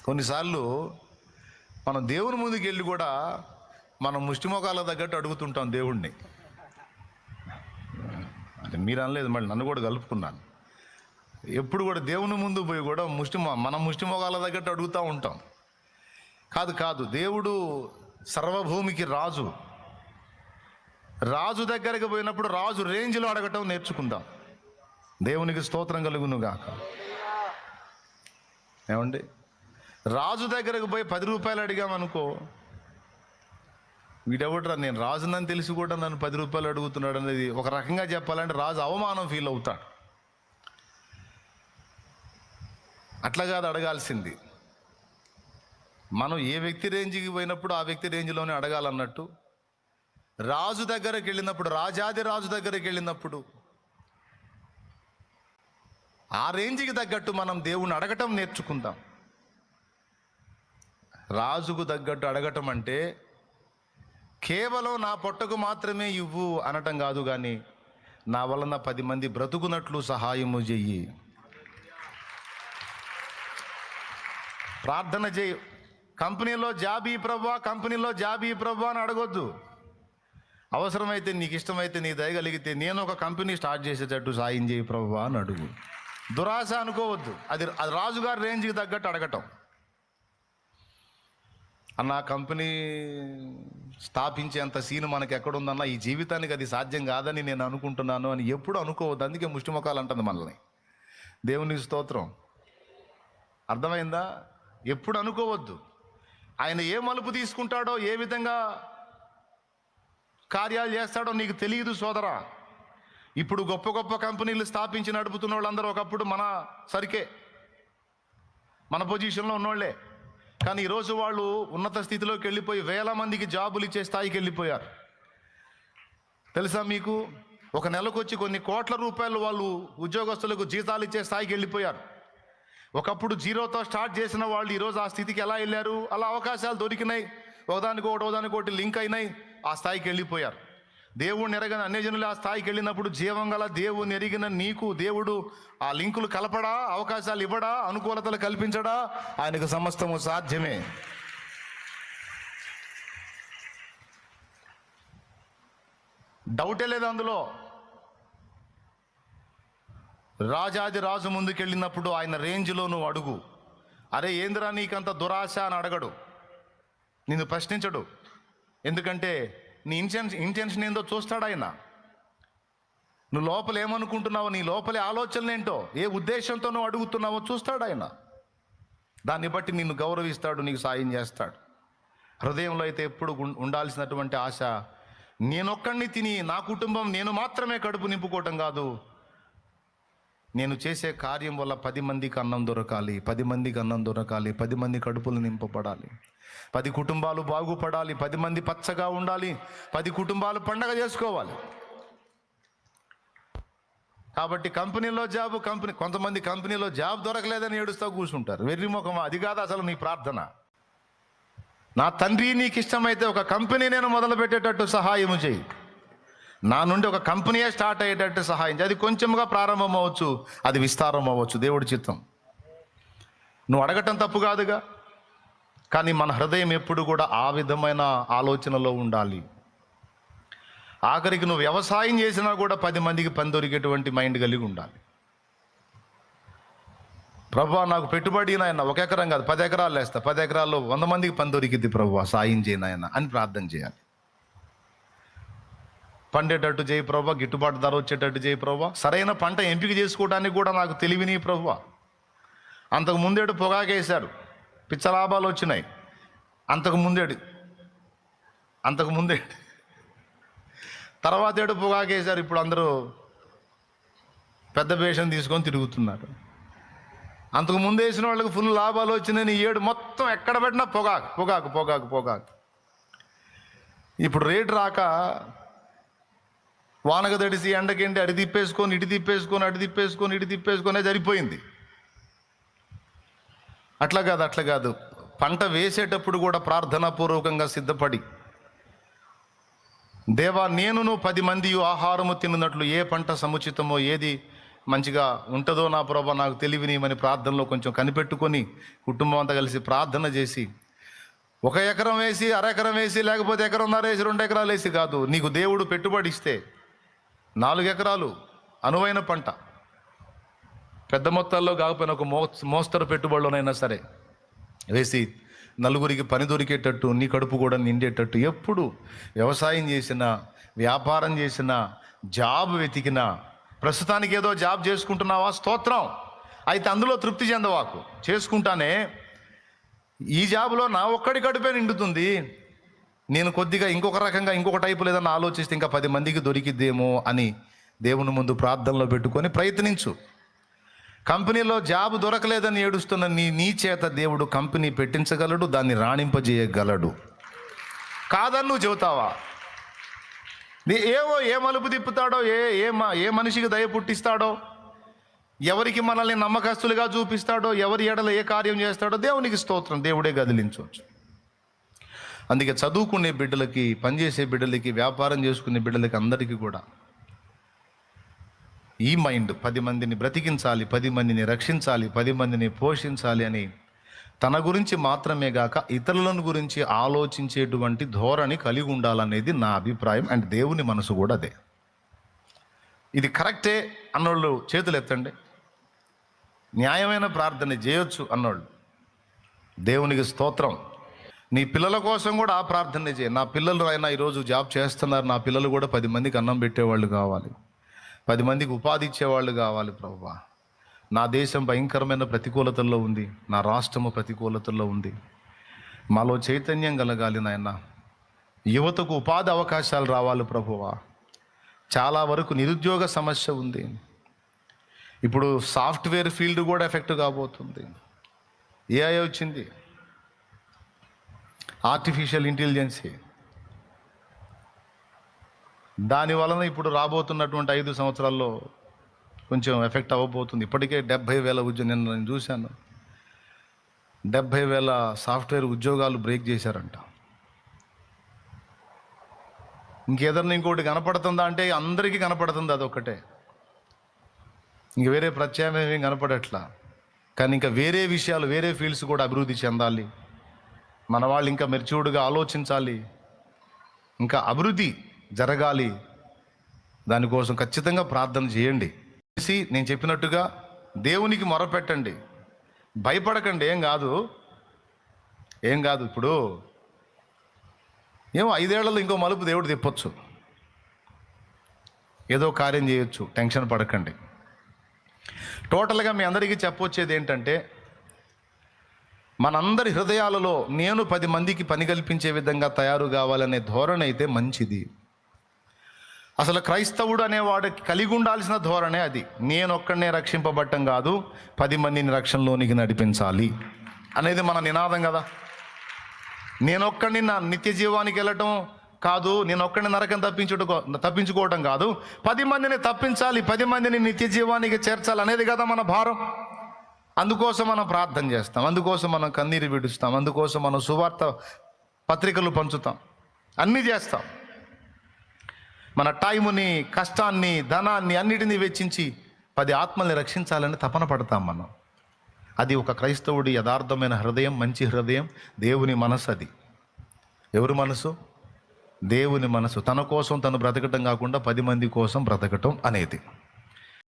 కొన్నిసార్లు మనం దేవుని ముందుకు వెళ్ళి కూడా మనం ముష్టిమోకాల తగ్గట్టు అడుగుతుంటాం దేవుణ్ణి. అంటే మీరు అనలేదు, మళ్ళీ నన్ను కూడా కలుపుకున్నాను. ఎప్పుడు కూడా దేవుని ముందు పోయి కూడా మనం ముష్టిమోకాల తగ్గట్టు అడుగుతూ ఉంటాం. కాదు, దేవుడు సర్వభూమికి రాజు. రాజు దగ్గరికి పోయినప్పుడు రాజు రేంజ్లో అడగటం నేర్చుకుందాం. దేవునికి స్తోత్రం కలుగును గాక. ఏమండి, రాజు దగ్గరకు పోయి 10 రూపాయలు అడిగామనుకో, వీడెవడరా, నేను రాజునని తెలిసి కూడా నన్ను 10 రూపాయలు అడుగుతున్నాడు అనేది ఒక రకంగా చెప్పాలంటే రాజు అవమానం ఫీల్ అవుతాడు. అట్లా కాదు అడగాల్సింది. మనం ఏ వ్యక్తి రేంజ్కి పోయినప్పుడు ఆ వ్యక్తి రేంజ్లోనే అడగాలన్నట్టు, రాజు దగ్గరికి వెళ్ళినప్పుడు, రాజాది రాజు దగ్గరికి వెళ్ళినప్పుడు ఆ రేంజ్కి తగ్గట్టు మనం దేవుణ్ణి అడగటం నేర్చుకుందాం. రాజుకు తగ్గట్టు అడగటం అంటే కేవలం నా పొట్టకు మాత్రమే ఇవ్వు అనటం కాదు, కానీ నా వలన 10 మంది బ్రతుకున్నట్లు సహాయము చెయ్యి. ప్రార్థన చేయి. కంపెనీలో జాబ్ ఈ ప్రభువా, కంపెనీలో జాబ్ ఈ ప్రభువా అని అడగొద్దు. అవసరమైతే నీకు ఇష్టమైతే నీ దయగలిగితే నేను ఒక కంపెనీ స్టార్ట్ చేసేటట్టు సాయం చేయి ప్రభువా అని అడుగు. దురాశ అనుకోవద్దు. అది రాజుగారి రేంజ్కి తగ్గట్టు అడగటం. అన్న కంపెనీ స్థాపించేంత సీన్ మనకి ఎక్కడుందన్నా, ఈ జీవితానికి అది సాధ్యం కాదని నేను అనుకుంటున్నాను అని ఎప్పుడు అనుకోవద్దు. అందుకే ముష్టిముఖాలు అంటుంది మనల్ని. దేవునికి స్తోత్రం. అర్థమైందా? ఎప్పుడు అనుకోవద్దు. ఆయన ఏ మలుపు తీసుకుంటాడో, ఏ విధంగా కార్యాలు చేస్తాడో నీకు తెలియదు సోదరా. ఇప్పుడు గొప్ప గొప్ప కంపెనీలు స్థాపించి నడుపుతున్న వాళ్ళందరూ ఒకప్పుడు మన సరికే, మన పొజిషన్లో ఉన్నోళ్లే. కానీ ఈరోజు వాళ్ళు ఉన్నత స్థితిలోకి వెళ్ళిపోయి 1000 మందికి జాబులు ఇచ్చే స్థాయికి వెళ్ళిపోయారు. తెలుసా మీకు? ఒక నెలకు వచ్చి కొన్ని కోట్ల రూపాయలు వాళ్ళు ఉద్యోగస్తులకు జీతాలు ఇచ్చే స్థాయికి వెళ్ళిపోయారు. ఒకప్పుడు జీరోతో స్టార్ట్ చేసిన వాళ్ళు ఈరోజు ఆ స్థితికి ఎలా వెళ్ళారు? అలా అవకాశాలు దొరికినాయి, ఒకదానికొకటి లింక్ అయినాయి, ఆ స్థాయికి వెళ్ళిపోయారు. దేవుణ్ణి ఎరగని అన్యజనులు ఆ స్థాయికి వెళ్ళినప్పుడు జీవం గల దేవుని ఎరిగిన నీకు దేవుడు ఆ లింకులు కలపడా, అవకాశాలు ఇవ్వడా, అనుకూలతలు కల్పించడా? ఆయనకు సమస్తము సాధ్యమే. డౌటే లేదు అందులో. రాజాది రాజు ముందుకెళ్ళినప్పుడు ఆయన రేంజ్లో నువ్వు అడుగు. అరే ఏందిరా నీకంత దురాశ అని అడగడు, నిన్ను ప్రశ్నించడు. ఎందుకంటే నీ ఇంటెన్షన్ ఏందో చూస్తాడు ఆయన. నువ్వు లోపల ఏమనుకుంటున్నావో, నీ లోపలే ఆలోచనలు ఏంటో, ఏ ఉద్దేశంతో నువ్వు అడుగుతున్నావో చూస్తాడు ఆయన. దాన్ని బట్టి నిన్ను గౌరవిస్తాడు, నీకు సాయం చేస్తాడు. హృదయంలో అయితే ఎప్పుడు ఉండాల్సినటువంటి ఆశ, నేనొక్కడిని తిని నా కుటుంబం నేను మాత్రమే కడుపు నింపుకోవటం కాదు, నేను చేసే కార్యం వల్ల 10 మందికి అన్నం దొరకాలి, 10 మందికి అన్నం దొరకాలి, 10 మంది కడుపులు నింపబడాలి, 10 కుటుంబాలు బాగుపడాలి, 10 మంది పచ్చగా ఉండాలి, 10 కుటుంబాలు పండగ చేసుకోవాలి. కాబట్టి కొంతమంది కంపెనీలో జాబ్ దొరకలేదని ఏడుస్తూ కూర్చుంటారు. వెర్రి ముఖం. అది కాదు అసలు నీ ప్రార్థన. నా తండ్రి, నీకు ఇష్టమైతే ఒక కంపెనీ నేను మొదలు పెట్టేటట్టు సహాయము చేయి. నా నుండి ఒక కంపెనీయే స్టార్ట్ అయ్యేటట్టు సహాయం చేయి. అది కొంచెంగా ప్రారంభం అవ్వచ్చు, అది విస్తారం అవ్వచ్చు, దేవుడి చిత్తం. నువ్వు అడగటం తప్పు కాదుగా, కానీ మన హృదయం ఎప్పుడు కూడా ఆ విధమైన ఆలోచనలో ఉండాలి. ఆఖరికి నువ్వు వ్యవసాయం చేసినా కూడా 10 మందికి పని దొరికేటువంటి మైండ్ కలిగి ఉండాలి. ప్రభువా నాకు పెట్టుబడి నాయన 1 ఎకరం కాదు 10 ఎకరాలు వేస్తా, 10 ఎకరాల్లో 100 మందికి పని దొరికిద్ది ప్రభువా, సాయం చేయనాయన అని ప్రార్థన చేయాలి. పండేటట్టు చేయి ప్రభువా, గిట్టుబాటు ధర వచ్చేటట్టు చేయి ప్రభువా, సరైన పంట ఎంపిక చేసుకోవడానికి కూడా నాకు తెలివిని ప్రభువా. అంతకు ముందేడు పొగాకేశారు, పిచ్చ లాభాలు వచ్చినాయి. అంతకు ముందేడు తర్వాత ఏడు పొగాకేశారు, ఇప్పుడు అందరూ పెద్ద వేషం తీసుకొని తిరుగుతున్నారు. అంతకు ముందు వేసిన వాళ్ళకి ఫుల్ లాభాలు వచ్చినాయి. ఈ ఏడు మొత్తం ఎక్కడ పెట్టినా పొగాకు. ఇప్పుడు రేటు రాక వానక తడిసి ఎండకెండి అటు తిప్పేసుకొని ఇటు తిప్పేసుకొని సరిపోయింది. అట్లా కాదు. పంట వేసేటప్పుడు కూడా ప్రార్థనాపూర్వకంగా సిద్ధపడి, దేవా నువ్వు 10 మంది ఆహారము తిన్నట్లు ఏ పంట సముచితమో, ఏది మంచిగా ఉంటుందో నా ప్రభా నాకు తెలివినియమని ప్రార్థనలో కొంచెం కనిపెట్టుకొని కుటుంబం అంతా కలిసి ప్రార్థన చేసి 1 ఎకరం వేసి, అరెకరం వేసి, లేకపోతే 1.5 ఎకరం వేసి, 2 ఎకరాలు వేసి కాదు. నీకు దేవుడు పెట్టుబడి ఇస్తే 4 ఎకరాలు అనువైన పంట, పెద్ద మొత్తాల్లో కాకపోయినా ఒక మోస్తరు పెట్టుబడిలోనైనా సరే వేసి నలుగురికి పని దొరికేటట్టు, నీ కడుపు కూడా నిండేటట్టు, ఎప్పుడు వ్యవసాయం చేసినా, వ్యాపారం చేసినా, జాబ్ వెతికినా, ప్రస్తుతానికి ఏదో జాబ్ చేసుకుంటున్నావా, స్తోత్రం. అయితే అందులో తృప్తి చెందవాకు. చేసుకుంటానే ఈ జాబ్లో నా ఒక్కడి కడుపే నిండుతుంది, నేను కొద్దిగా ఇంకొక రకంగా ఇంకొక టైపు లేదని ఆలోచిస్తే ఇంకా 10 మందికి దొరికిద్దేమో అని దేవుని ముందు ప్రార్థనలో పెట్టుకొని ప్రయత్నించు. కంపెనీలో జాబ్ దొరకలేదని ఏడుస్తున్న నీ చేత దేవుడు కంపెనీ పెట్టించగలడు, దాన్ని రాణింపజేయగలడు. కాదని నువ్వు చెబుతావా? ఏ మలుపు తిప్పుతాడో, ఏ మనిషికి దయ పుట్టిస్తాడో, ఎవరికి మనల్ని నమ్మకస్తులుగా చూపిస్తాడో, ఎవరి ఎడల ఏ కార్యం చేస్తాడో దేవునికి స్తోత్రం, దేవుడే గదిలించవచ్చు. అందుకే చదువుకునే బిడ్డలకి, పనిచేసే బిడ్డలకి, వ్యాపారం చేసుకునే బిడ్డలకి అందరికీ కూడా ఈ మైండ్ 10 మందిని బ్రతికించాలి, 10 మందిని రక్షించాలి, 10 మందిని పోషించాలి అని తన గురించి మాత్రమే గాక ఇతరులను గురించి ఆలోచించేటువంటి ధోరణి కలిగి ఉండాలనేది నా అభిప్రాయం. అండ్ దేవుని మనసు కూడా అదే. ఇది కరెక్టే అన్నోళ్ళు చేతులు ఎత్తండి. న్యాయమైన ప్రార్థన చేయొచ్చు అన్నోళ్ళు దేవునికి స్తోత్రం. నీ పిల్లల కోసం కూడా ఆ ప్రార్థన చేయి. నా పిల్లలు అయినా ఈరోజు జాబ్ చేస్తున్నారు, నా పిల్లలు కూడా 10 మందికి అన్నం పెట్టేవాళ్ళు కావాలి, 10 మందికి ఉపాధి ఇచ్చేవాళ్ళు కావాలి ప్రభువా. నా దేశం భయంకరమైన ప్రతికూలతల్లో ఉంది, నా రాష్ట్రము ప్రతికూలతల్లో ఉంది. మాలో చైతన్యం కలగాలి నాయన. యువతకు ఉపాధి అవకాశాలు రావాలి ప్రభువా. చాలా వరకు నిరుద్యోగ సమస్య ఉంది. ఇప్పుడు సాఫ్ట్వేర్ ఫీల్డ్ కూడా ఎఫెక్ట్ కాబోతుంది. ఏఐ వచ్చింది, ఆర్టిఫిషియల్ ఇంటెలిజెన్సీ. దాని వలన ఇప్పుడు రాబోతున్నటువంటి 5 సంవత్సరాల్లో కొంచెం ఎఫెక్ట్ అవ్వబోతుంది. ఇప్పటికే 70,000 ఉద్యోగం నేను చూశాను, 70,000 సాఫ్ట్వేర్ ఉద్యోగాలు బ్రేక్ చేశారంట. ఇంకేదన్నా ఇంకోటి కనపడుతుందా అంటే అందరికీ కనపడుతుంది అదొక్కటే, ఇంక వేరే ప్రత్యామ్నాయం కనపడట్లా. కానీ ఇంకా వేరే విషయాలు, వేరే ఫీల్డ్స్ కూడా అభివృద్ధి చెందాలి. మన వాళ్ళు ఇంకా మెచ్యూర్డ్గా ఆలోచించాలి, ఇంకా అభివృద్ధి జరగాలి. దానికోసం ఖచ్చితంగా ప్రార్థన చేయండి. నేను చెప్పినట్టుగా దేవునికి మొరపెట్టండి, భయపడకండి. ఏం కాదు. ఇప్పుడు 5 ఏళ్లలో ఇంకో మలుపు దేవుడు తిప్పొచ్చు, ఏదో కార్యం చేయొచ్చు. టెన్షన్ పడకండి. టోటల్గా మీ అందరికీ చెప్పొచ్చేది ఏంటంటే, మనందరి హృదయాలలో నేను 10 మందికి పని కల్పించే విధంగా తయారు కావాలనే ధోరణి అయితే మంచిది. అసలు క్రైస్తవుడు అనేవాడికి కలిగి ఉండాల్సిన ధోరణే అది. నేనొక్కడనే రక్షింపబట్టం కాదు, 10 మందిని రక్షణలోనికి నడిపించాలి అనేది మన నినాదం కదా. నేనొక్కడిని నా నిత్య జీవానికి వెళ్ళటం కాదు, నేనొక్కడిని నరకం తప్పించుకోవటం కాదు, 10 మందిని తప్పించాలి, 10 మందిని నిత్య జీవానికి చేర్చాలి అనేది కదా మన భారం. అందుకోసం మనం ప్రార్థన చేస్తాం, అందుకోసం మనం కన్నీరు విడుస్తాం, అందుకోసం మనం సువార్త పత్రికలు పంచుతాం, అన్నీ చేస్తాం. మన టైముని, కష్టాన్ని, ధనాన్ని అన్నిటినీ వెచ్చించి 10 ఆత్మల్ని రక్షించాలని తపన పడతాం మనం. అది ఒక క్రైస్తవుడి యథార్థమైన హృదయం, మంచి హృదయం, దేవుని మనసు. అది ఎవరి మనసు? దేవుని మనసు. తన కోసం తను బ్రతకటం కాకుండా 10 మంది కోసం బ్రతకటం అనేది.